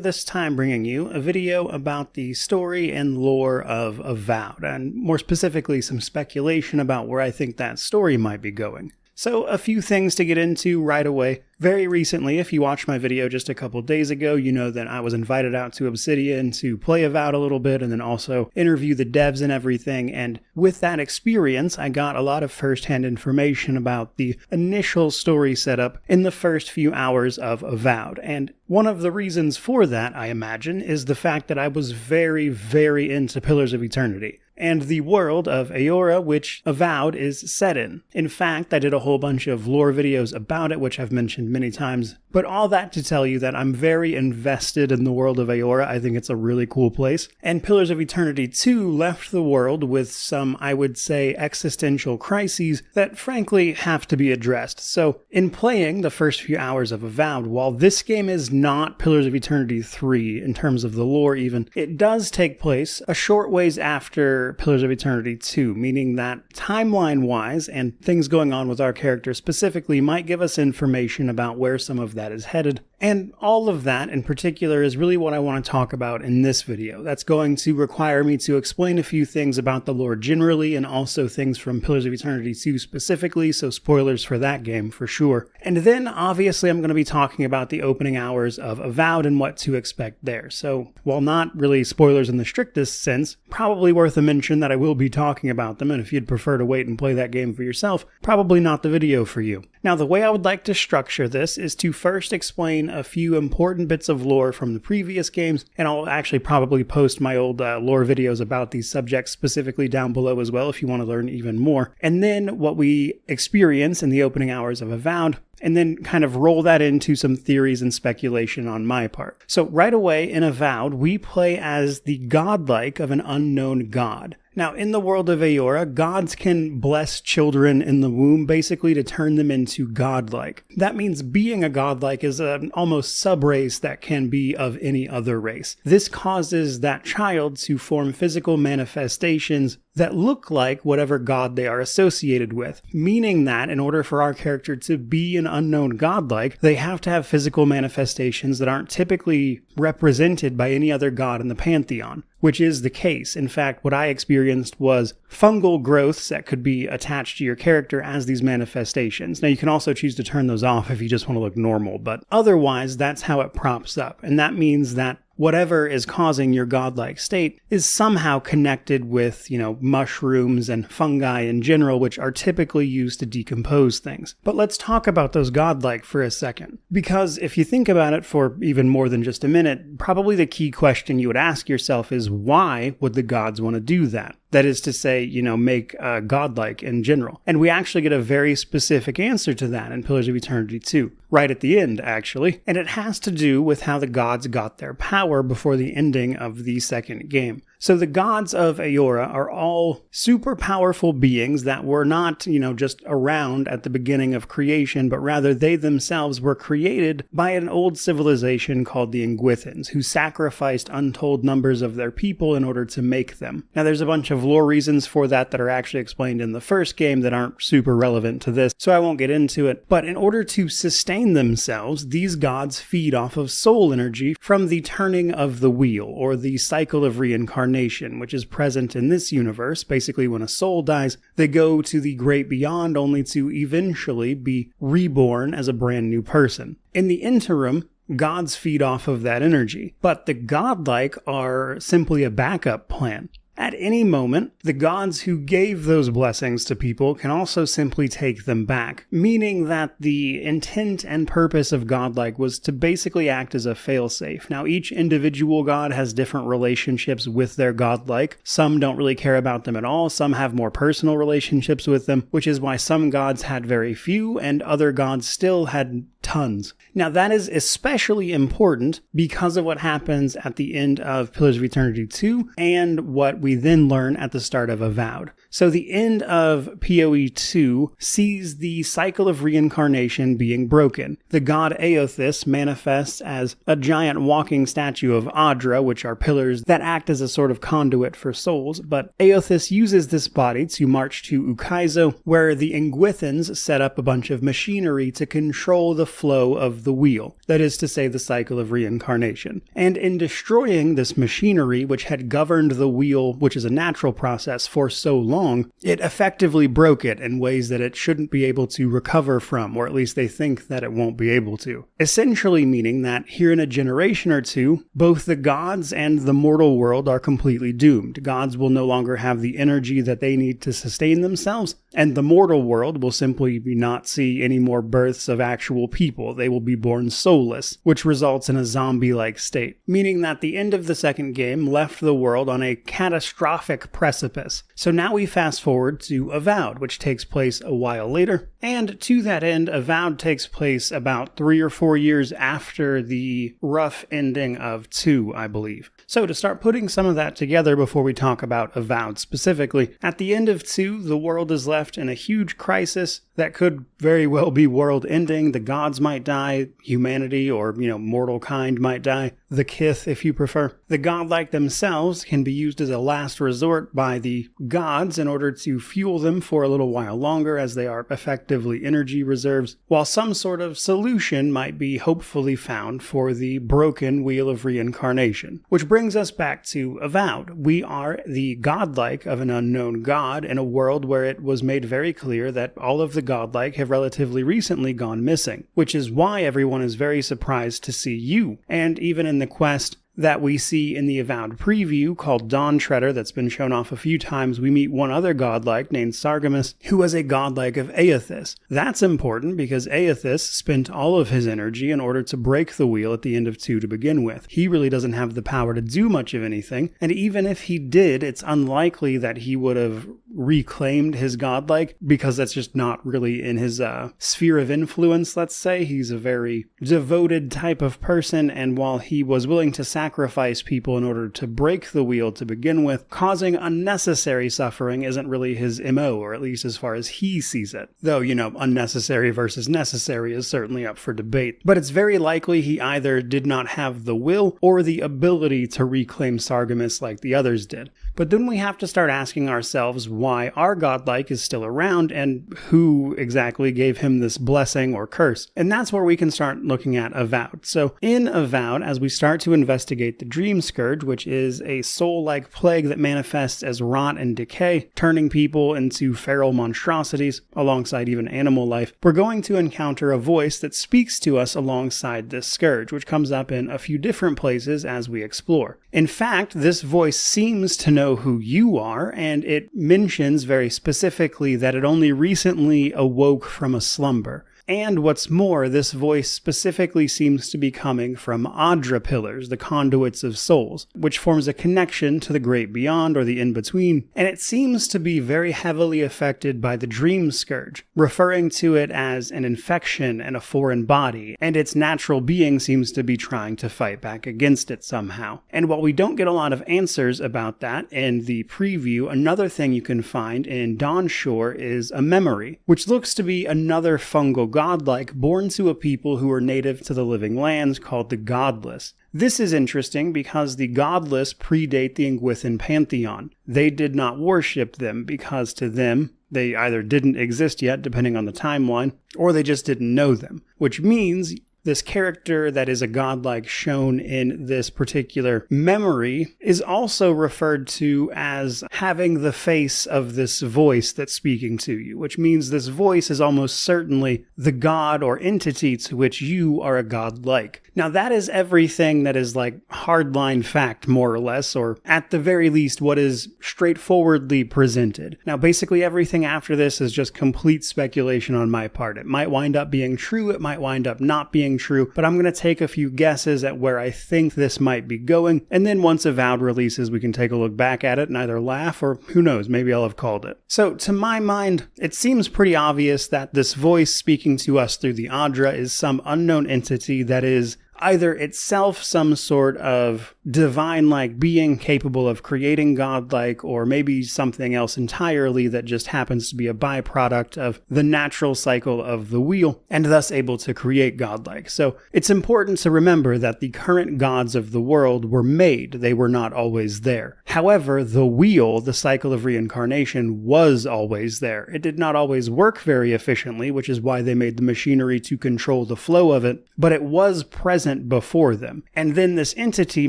This time bringing you a video about the story and lore of Avowed, and more specifically some speculation about where I think that story might be going. So a few things to get into right away. Very recently, if you watched my video just a couple days ago, you know that I was invited out to Obsidian to play Avowed a little bit and then also interview the devs and everything. And with that experience, I got a lot of first-hand information about the initial story setup in the first few hours of Avowed. And one of the reasons for that, I imagine, is the fact that I was very, very into Pillars of Eternity and the world of Eora, which Avowed is set in. In fact, I did a whole bunch of lore videos about it, which I've mentioned many times, but all that to tell you that I'm very invested in the world of Eora. I think it's a really cool place. And Pillars of Eternity 2 left the world with some, I would say, existential crises that frankly have to be addressed. So in playing the first few hours of Avowed, while this game is not Pillars of Eternity 3 in terms of the lore even, it does take place a short ways after Pillars of Eternity 2, meaning that timeline-wise and things going on with our character specifically might give us information about where some of that is headed. And all of that in particular is really what I want to talk about in this video. That's going to require me to explain a few things about the lore generally and also things from Pillars of Eternity 2 specifically, so spoilers for that game for sure. And then obviously I'm going to be talking about the opening hours of Avowed and what to expect there. So while not really spoilers in the strictest sense, probably worth a mention that I will be talking about them, and if you'd prefer to wait and play that game for yourself, probably not the video for you. Now, the way I would like to structure this is to first explain a few important bits of lore from the previous games, and I'll actually probably post my old lore videos about these subjects specifically down below as well if you want to learn even more. And then what we experience in the opening hours of Avowed, and then kind of roll that into some theories and speculation on my part. So right away in Avowed, we play as the godlike of an unknown god. Now, in the world of Eora, gods can bless children in the womb, basically to turn them into godlike. That means being a godlike is an almost sub-race that can be of any other race. This causes that child to form physical manifestations that look like whatever god they are associated with, meaning that in order for our character to be an unknown godlike, they have to have physical manifestations that aren't typically represented by any other god in the pantheon, which is the case. In fact, what I experienced was fungal growths that could be attached to your character as these manifestations. Now, you can also choose to turn those off if you just want to look normal, but otherwise, that's how it props up, and that means that whatever is causing your godlike state is somehow connected with, mushrooms and fungi in general, which are typically used to decompose things. But let's talk about those godlike for a second. Because if you think about it for even more than just a minute, probably the key question you would ask yourself is, why would the gods want to do that? That is to say, make godlike in general. And we actually get a very specific answer to that in Pillars of Eternity 2, right at the end, actually. And it has to do with how the gods got their power before the ending of the second game. So the gods of Eora are all super powerful beings that were not, just around at the beginning of creation, but rather they themselves were created by an old civilization called the Ingwithans, who sacrificed untold numbers of their people in order to make them. Now, there's a bunch of lore reasons for that are actually explained in the first game that aren't super relevant to this, so I won't get into it. But in order to sustain themselves, these gods feed off of soul energy from the turning of the wheel, or the cycle of reincarnation, which is present in this universe. Basically, when a soul dies, they go to the great beyond only to eventually be reborn as a brand new person. In the interim, gods feed off of that energy, but the godlike are simply a backup plan. At any moment, the gods who gave those blessings to people can also simply take them back, meaning that the intent and purpose of godlike was to basically act as a failsafe. Now, each individual god has different relationships with their godlike. Some don't really care about them at all. Some have more personal relationships with them, which is why some gods had very few and other gods still had tons. Now, that is especially important because of what happens at the end of Pillars of Eternity 2 and what we then learn at the start of Avowed. So the end of PoE 2 sees the cycle of reincarnation being broken. The god Aothis manifests as a giant walking statue of Adra, which are pillars that act as a sort of conduit for souls, but Aothis uses this body to march to Ukaizo, where the Ingwithans set up a bunch of machinery to control the flow of the wheel, that is to say the cycle of reincarnation. And in destroying this machinery which had governed the wheel, which is a natural process, for so long, it effectively broke it in ways that it shouldn't be able to recover from, or at least they think that it won't be able to. Essentially meaning that here in a generation or two, both the gods and the mortal world are completely doomed. Gods will no longer have the energy that they need to sustain themselves, and the mortal world will simply not see any more births of actual people. They will be born soulless, which results in a zombie-like state, meaning that the end of the second game left the world on a catastrophic precipice. So now we fast forward to Avowed, which takes place a while later, and to that end, Avowed takes place about 3 or 4 years after the rough ending of 2, I believe. So to start putting some of that together before we talk about Avowed specifically, at the end of 2, the world is left in a huge crisis that could very well be world-ending. The gods might die, humanity or, mortal kind might die, the kith if you prefer. The godlike themselves can be used as a last resort by the gods in order to fuel them for a little while longer, as they are effectively energy reserves, while some sort of solution might be hopefully found for the broken wheel of reincarnation. Which brings us back to Avowed. We are the godlike of an unknown god in a world where it was made very clear that all of the godlike have relatively recently gone missing, which is why everyone is very surprised to see you. And even in the quest that we see in the Avowed preview called Dawn Treader that's been shown off a few times, we meet one other godlike named Sargemus, who was a godlike of Aethys. That's important because Aethys spent all of his energy in order to break the wheel at the end of 2 to begin with. He really doesn't have the power to do much of anything, and even if he did, it's unlikely that he would have reclaimed his godlike, because that's just not really in his sphere of influence, let's say. He's a very devoted type of person, and while he was willing to sacrifice people in order to break the wheel to begin with, causing unnecessary suffering isn't really his MO, or at least as far as he sees it. Though, unnecessary versus necessary is certainly up for debate. But it's very likely he either did not have the will or the ability to reclaim Sargemus like the others did. But then we have to start asking ourselves why our godlike is still around and who exactly gave him this blessing or curse. And that's where we can start looking at Avowed. So in Avowed, as we start to investigate the Dream Scourge, which is a soul-like plague that manifests as rot and decay, turning people into feral monstrosities alongside even animal life, we're going to encounter a voice that speaks to us alongside this scourge, which comes up in a few different places as we explore. In fact, this voice seems to know who you are, and it mentions very specifically that it only recently awoke from a slumber. And what's more, this voice specifically seems to be coming from Adra pillars, the conduits of souls, which forms a connection to the great beyond or the in-between, and it seems to be very heavily affected by the Dream Scourge, referring to it as an infection and a foreign body, and its natural being seems to be trying to fight back against it somehow. And while we don't get a lot of answers about that in the preview, another thing you can find in Dawnshore is a memory, which looks to be another fungal godlike born to a people who are native to the living lands called the Godless. This is interesting because the Godless predate the Ingwithan pantheon. They did not worship them because to them, they either didn't exist yet, depending on the timeline, or they just didn't know them, which means this character that is a godlike shown in this particular memory is also referred to as having the face of this voice that's speaking to you, which means this voice is almost certainly the god or entity to which you are a godlike. Now that is everything that is like hardline fact, more or less, or at the very least what is straightforwardly presented. Now basically everything after this is just complete speculation on my part. It might wind up being true, it might wind up not being true, but I'm going to take a few guesses at where I think this might be going, and then once Avowed releases we can take a look back at it and either laugh or who knows, maybe I'll have called it. So to my mind, it seems pretty obvious that this voice speaking to us through the Adra is some unknown entity that is either itself some sort of divine-like being capable of creating godlike, or maybe something else entirely that just happens to be a byproduct of the natural cycle of the wheel, and thus able to create godlike. So it's important to remember that the current gods of the world were made, they were not always there. However, the wheel, the cycle of reincarnation, was always there. It did not always work very efficiently, which is why they made the machinery to control the flow of it, but it was present before them. And then this entity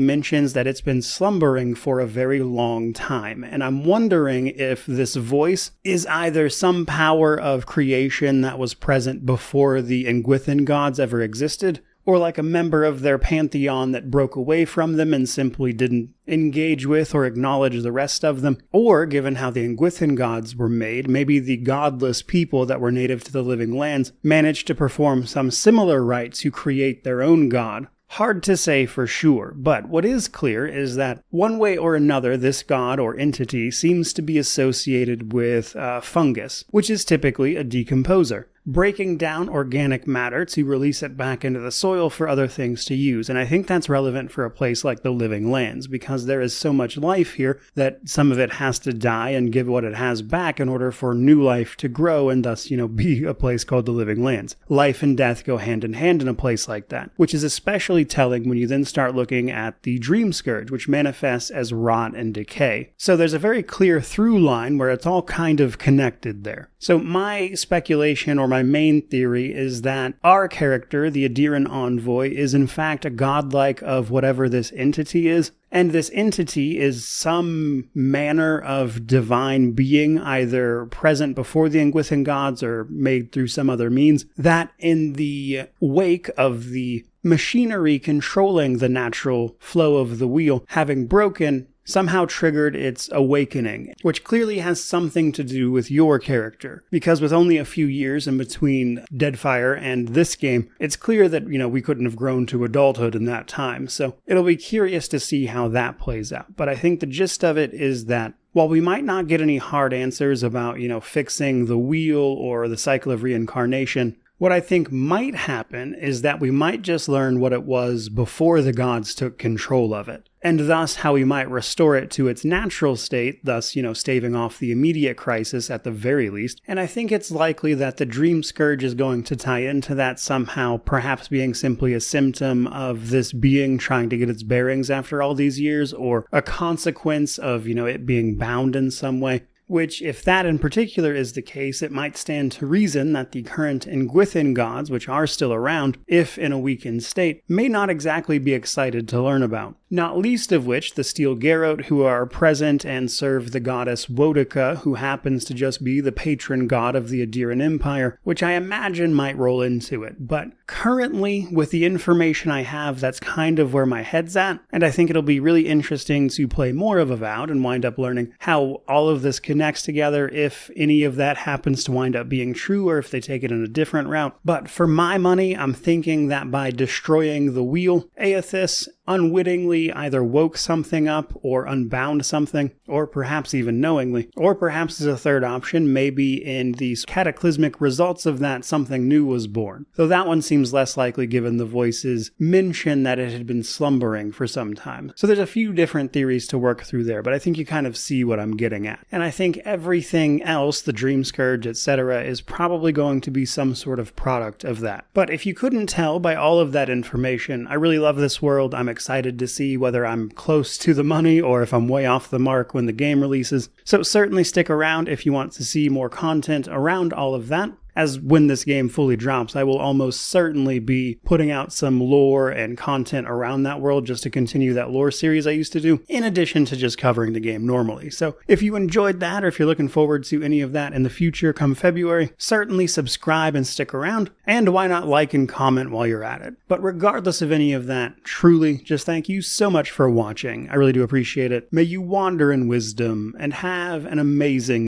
mentions that it's been slumbering for a very long time. And I'm wondering if this voice is either some power of creation that was present before the Engwithan gods ever existed, or like a member of their pantheon that broke away from them and simply didn't engage with or acknowledge the rest of them. Or, given how the Engwithan gods were made, maybe the godless people that were native to the living lands managed to perform some similar rite to create their own god. Hard to say for sure, but what is clear is that one way or another this god or entity seems to be associated with fungus, which is typically a decomposer, breaking down organic matter to release it back into the soil for other things to use. And I think that's relevant for a place like the Living Lands, because there is so much life here that some of it has to die and give what it has back in order for new life to grow and thus, be a place called the Living Lands. Life and death go hand in hand in a place like that, which is especially telling when you then start looking at the Dream Scourge, which manifests as rot and decay. So there's a very clear through line where it's all kind of connected there. So my speculation, or my main theory, is that our character, the Adiran envoy, is in fact a godlike of whatever this entity is, and this entity is some manner of divine being, either present before the Engwithan gods or made through some other means, that in the wake of the machinery controlling the natural flow of the wheel having broken, somehow triggered its awakening, which clearly has something to do with your character. Because with only a few years in between Deadfire and this game, it's clear that, we couldn't have grown to adulthood in that time. So it'll be curious to see how that plays out. But I think the gist of it is that while we might not get any hard answers about, fixing the wheel or the cycle of reincarnation, what I think might happen is that we might just learn what it was before the gods took control of it, and thus how we might restore it to its natural state, thus, staving off the immediate crisis at the very least. And I think it's likely that the Dream Scourge is going to tie into that somehow, perhaps being simply a symptom of this being trying to get its bearings after all these years, or a consequence of, it being bound in some way. Which, if that in particular is the case, it might stand to reason that the current Engwithan gods, which are still around, if in a weakened state, may not exactly be excited to learn about. Not least of which the Steel Garrote, who are present and serve the goddess Woedica, who happens to just be the patron god of the Adiran Empire, which I imagine might roll into it. But currently, with the information I have, that's kind of where my head's at, and I think it'll be really interesting to play more of Avowed and wind up learning how all of this connects together, if any of that happens to wind up being true, or if they take it in a different route. But for my money, I'm thinking that by destroying the wheel, Aethys unwittingly either woke something up or unbound something, or perhaps even knowingly, or perhaps as a third option, maybe in these cataclysmic results of that, something new was born. Though that one seems less likely given the voice's mention that it had been slumbering for some time. So there's a few different theories to work through there, but I think you kind of see what I'm getting at. And I think everything else, the Dream Scourge, etc., is probably going to be some sort of product of that. But if you couldn't tell by all of that information, I really love this world. I'm excited to see whether I'm close to the money or if I'm way off the mark when the game releases. So certainly stick around if you want to see more content around all of that. As when this game fully drops, I will almost certainly be putting out some lore and content around that world just to continue that lore series I used to do, in addition to just covering the game normally. So if you enjoyed that, or if you're looking forward to any of that in the future come February, certainly subscribe and stick around, and why not like and comment while you're at it. But regardless of any of that, truly, just thank you so much for watching. I really do appreciate it. May you wander in wisdom and have an amazing